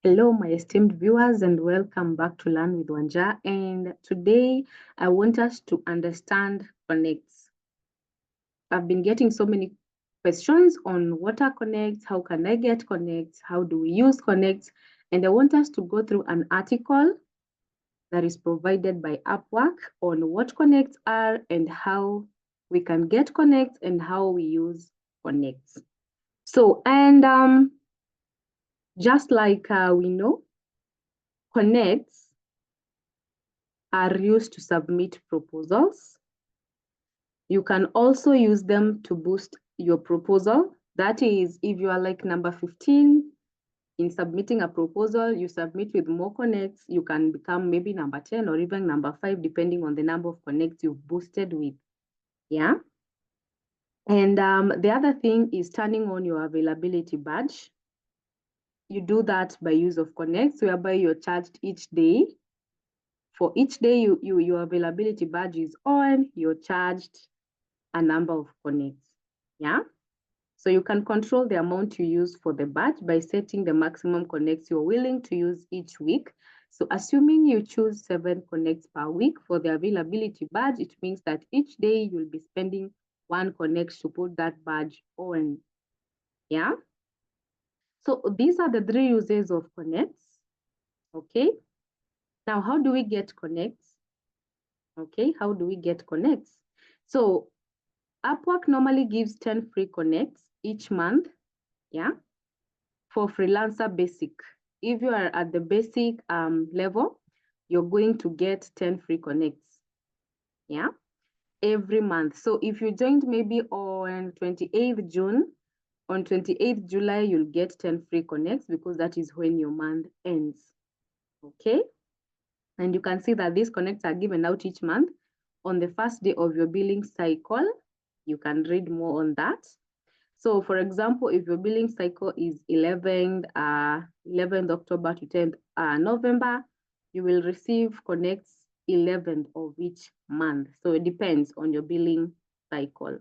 Hello, my esteemed viewers, and welcome back to Learn with Wanja. And today I want us to understand connects. I've been getting so many questions on what are connects, how can I get connects, how do we use connects, and I want us to go through an article that is provided by Upwork on what connects are and how we can get connects and how we use connects. So, and just like we know, connects are used to submit proposals. You can also use them to boost your proposal. That is, if you are like number 15 in submitting a proposal, you submit with more connects, you can become maybe number 10 or even number 5, depending on the number of connects you've boosted with. Yeah. And the other thing is turning on your availability badge. You do that by use of connects, whereby you're charged each day. For each day your availability badge is on, you're charged a number of connects. Yeah. So you can control the amount you use for the badge by setting the maximum connects you're willing to use each week. So assuming you choose 7 connects per week for the availability badge, it means that each day you'll be spending 1 connect to put that badge on. Yeah. So these are the 3 uses of connects. Okay. Now, how do we get connects? Okay, how do we get connects? So Upwork normally gives 10 free connects each month, yeah, for freelancer basic. If you are at the basic level, you're going to get 10 free connects, yeah, every month. So if you joined maybe on 28th June, on 28th July, you'll get 10 free connects because that is when your month ends, okay? And you can see that these connects are given out each month on the first day of your billing cycle. You can read more on that. So for example, if your billing cycle is 11th October to 10th November, you will receive connects 11th of each month. So it depends on your billing cycle.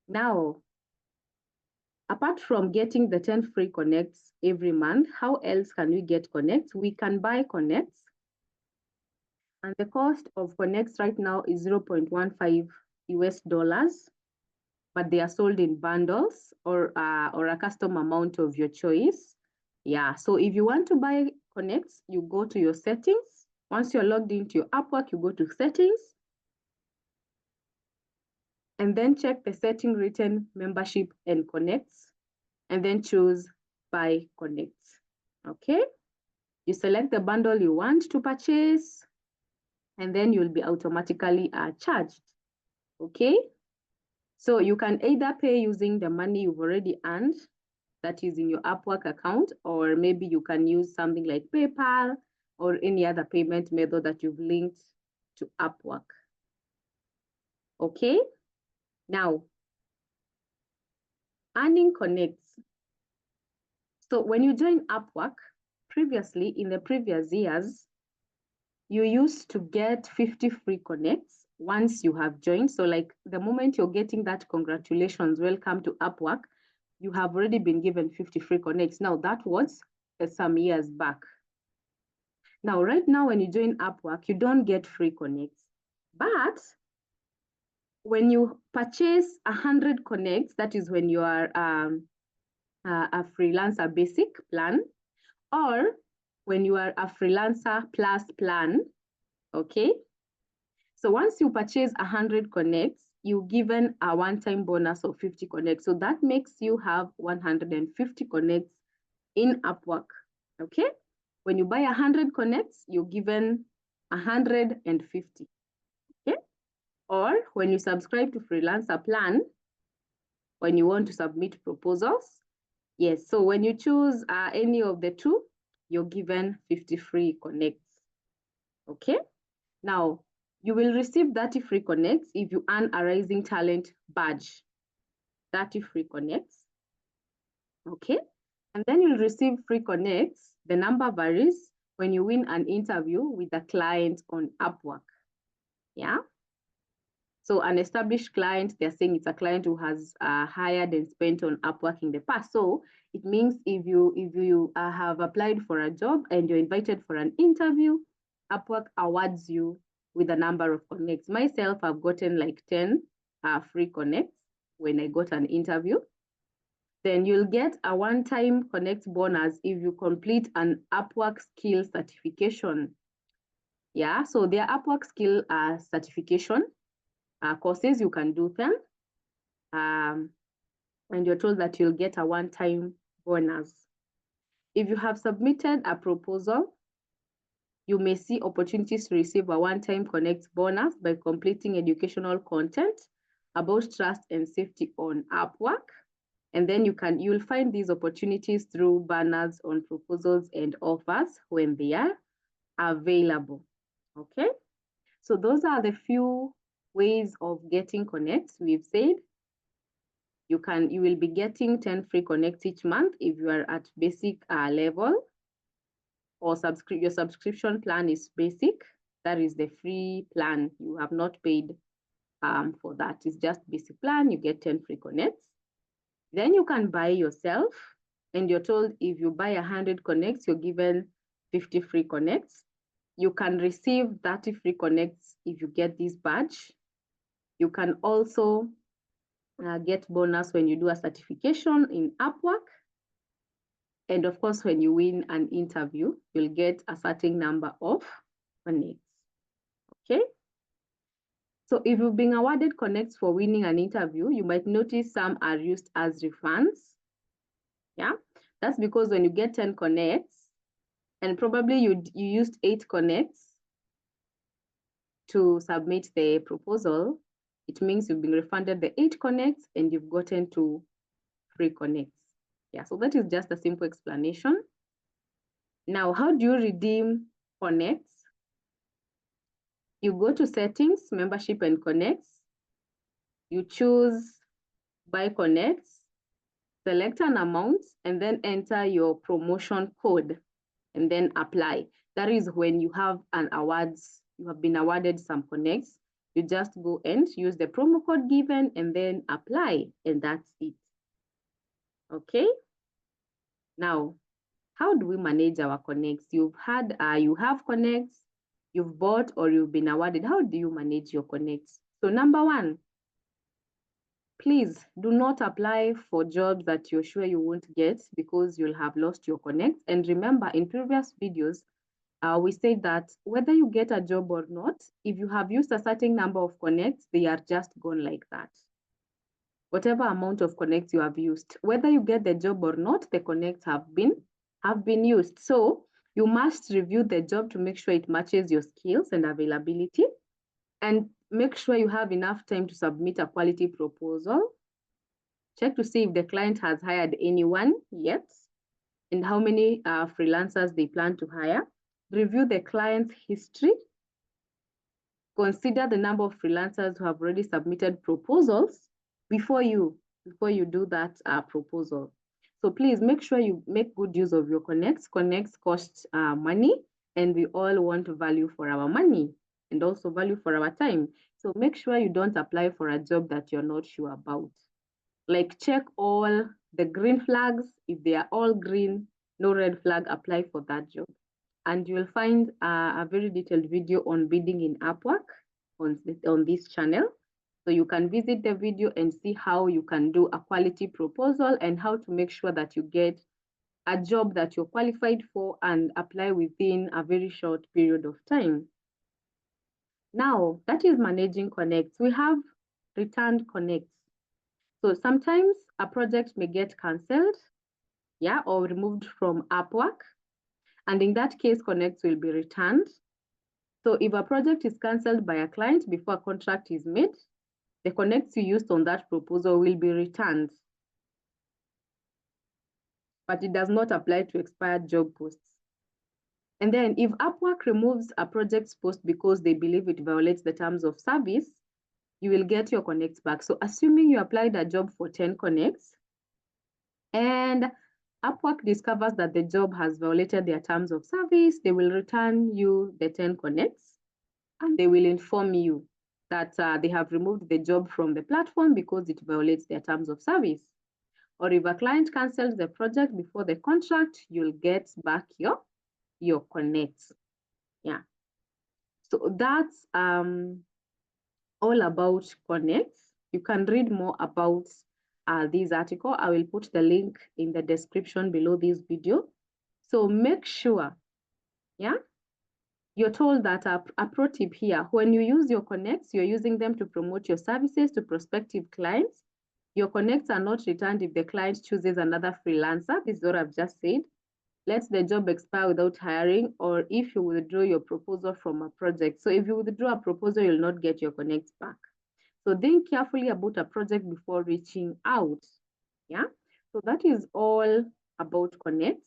Now, apart from getting the 10 free connects every month, how else can we get connects? We can buy connects. And the cost of connects right now is 0.15 US dollars, but they are sold in bundles or a custom amount of your choice. Yeah, so if you want to buy connects, you go to your settings. Once you're logged into your Upwork, you go to settings and then check the setting written membership and connects and then choose buy connects. Okay, you select the bundle you want to purchase and then you'll be automatically charged. Okay, so you can either pay using the money you've already earned that is in your Upwork account, or maybe you can use something like PayPal or any other payment method that you've linked to Upwork. Okay, now earning connects. So when you join Upwork, previously in the previous years, you used to get 50 free connects once you have joined. So like the moment you're getting that congratulations, welcome to Upwork, you have already been given 50 free connects. Now that was some years back. Now, right now, when you join Upwork, you don't get free connects. But when you purchase 100 connects, that is when you are a freelancer basic plan, or when you are a freelancer plus plan, okay? So once you purchase 100 connects, you're given a one-time bonus of 50 connects. So that makes you have 150 connects in Upwork, okay? When you buy 100 connects, you're given 150, okay? Or when you subscribe to Freelancer Plan, when you want to submit proposals, yes. So when you choose any of the two, you're given 50 free connects, okay? Now, you will receive 30 free connects if you earn a Rising Talent badge, 30 free connects, okay? And then you'll receive free connects. The number varies when you win an interview with a client on Upwork, yeah? So an established client, they're saying it's a client who has hired and spent on Upwork in the past. So it means if you have applied for a job and you're invited for an interview, Upwork awards you with a number of connects. Myself, I've gotten like 10 free connects when I got an interview. Then you'll get a one-time connect bonus if you complete an Upwork skill certification. Yeah, so there are Upwork skill certification courses, you can do them. And you're told that you'll get a one-time bonus. If you have submitted a proposal, you may see opportunities to receive a one-time Connect bonus by completing educational content about trust and safety on Upwork. And then you'll find these opportunities through banners on proposals and offers when they are available. Okay, so those are the few ways of getting connects. We've said you will be getting 10 free connects each month if you are at basic level, or your subscription plan is basic. That is the free plan. You have not paid for that. It's just basic plan. You get 10 free connects. Then you can buy yourself, and you're told if you buy 100 connects, you're given 50 free connects. You can receive 30 free connects if you get this badge. You can also get bonus when you do a certification in Upwork. And of course, when you win an interview, you'll get a certain number of connects. Okay. So if you've been awarded connects for winning an interview, you might notice some are used as refunds. Yeah, that's because when you get 10 connects, and probably you used 8 connects to submit the proposal, it means you've been refunded the 8 connects and you've gotten 2 free connects. Yeah, so that is just a simple explanation. Now, how do you redeem connects? You go to settings, membership and connects. You choose buy connects, select an amount, and then enter your promotion code and then apply. That is when you have you have been awarded some connects. You just go and use the promo code given and then apply, and that's it. Okay. Now, how do we manage our connects? You have connects, you've bought or you've been awarded. How do you manage your connects? So number 1, please do not apply for jobs that you're sure you won't get because you'll have lost your connects. And remember, in previous videos, we said that whether you get a job or not, if you have used a certain number of connects, they are just gone like that. Whatever amount of connects you have used, whether you get the job or not, the connects have been used. So you must review the job to make sure it matches your skills and availability, and make sure you have enough time to submit a quality proposal. Check to see if the client has hired anyone yet and how many freelancers they plan to hire. Review the client's history. Consider the number of freelancers who have already submitted proposals before you do that proposal. So please make sure you make good use of your connects. Connects cost money, and we all want value for our money and also value for our time. So make sure you don't apply for a job that you're not sure about. Like, check all the green flags. If they are all green, no red flag, apply for that job. And you will find a very detailed video on bidding in Upwork on this channel. So you can visit the video and see how you can do a quality proposal and how to make sure that you get a job that you're qualified for and apply within a very short period of time. Now, that is managing connects. We have returned connects. So sometimes a project may get canceled, yeah, or removed from Upwork. And in that case, connects will be returned. So if a project is canceled by a client before a contract is made, the connects you used on that proposal will be returned. But it does not apply to expired job posts. And then if Upwork removes a project's post because they believe it violates the terms of service, you will get your connects back. So assuming you applied a job for 10 connects and Upwork discovers that the job has violated their terms of service, they will return you the 10 connects and they will inform you that they have removed the job from the platform because it violates their terms of service. Or if a client cancels the project before the contract, you'll get back your connects. Yeah. So that's all about connects. You can read more about this article. I will put the link in the description below this video. So make sure, yeah, you're told that a pro tip here, when you use your connects, you're using them to promote your services to prospective clients. Your connects are not returned if the client chooses another freelancer. This is what I've just said. Let the job expire without hiring, or if you withdraw your proposal from a project. So if you withdraw a proposal, you'll not get your connects back. So think carefully about a project before reaching out. Yeah. So that is all about connects.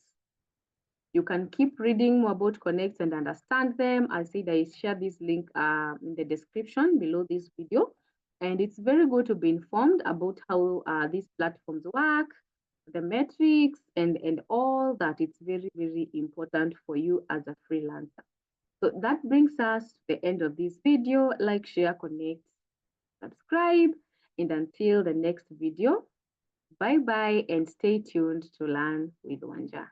You can keep reading more about connects and understand them. I said I share this link in the description below this video. And it's very good to be informed about how these platforms work, the metrics, and all that. It's very, very important for you as a freelancer. So that brings us to the end of this video. Like, share, connect, subscribe, and until the next video, bye-bye and stay tuned to learn with Wanja.